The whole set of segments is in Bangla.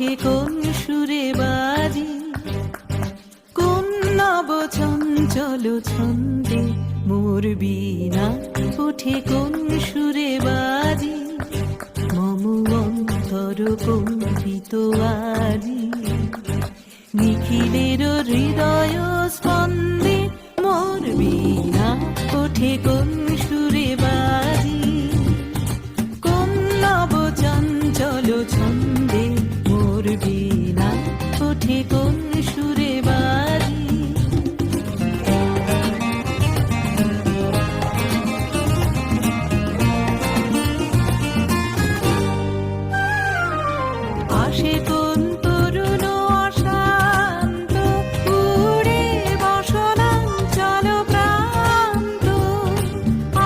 ওঠে কোন সুরে বাজি, কোন নব চঞ্চল ছন্দে মোর বীণা ওঠে কোন সুরে বাজি, মম অন্তর কম্পিত আজি। নিখিলের হৃদয় স্পন্দে মোর বীণা ওঠে কোন সুরে বাজি, কোন নব চঞ্চল ছন্দে মোর বীণা ওঠে কোন সুরে বাজি। আসে কোন তরুণ অশান্ত, উড়ে বসনাঞ্চল প্রান্ত,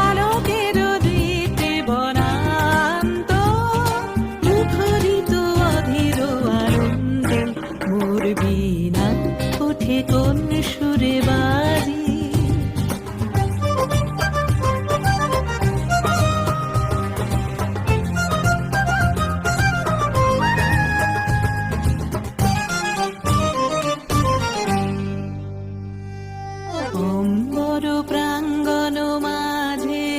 আলোকের দীপ্তে বনান্ত, মুখরিত অধীর আনন্দে মোর বীণা ওঠে কোন সুরে বাজি। অম্বর প্রাঙ্গণ মাঝে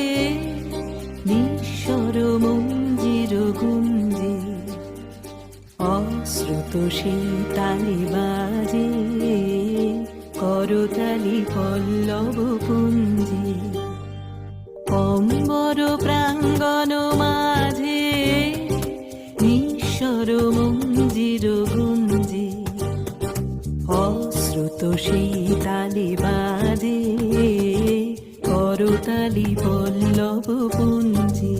নিঃস্বর মঞ্জির গুঞ্জে, অশ্রুত শীতালি বাজে করতালি পল্লব পুঞ্জে। অম্বর প্রাঙ্গণ মাঝে নিঃস্বর মঞ্জির গুঞ্জে, অশ্রুত শীতালি বাজে করতালি পল্লব পুঞ্জে।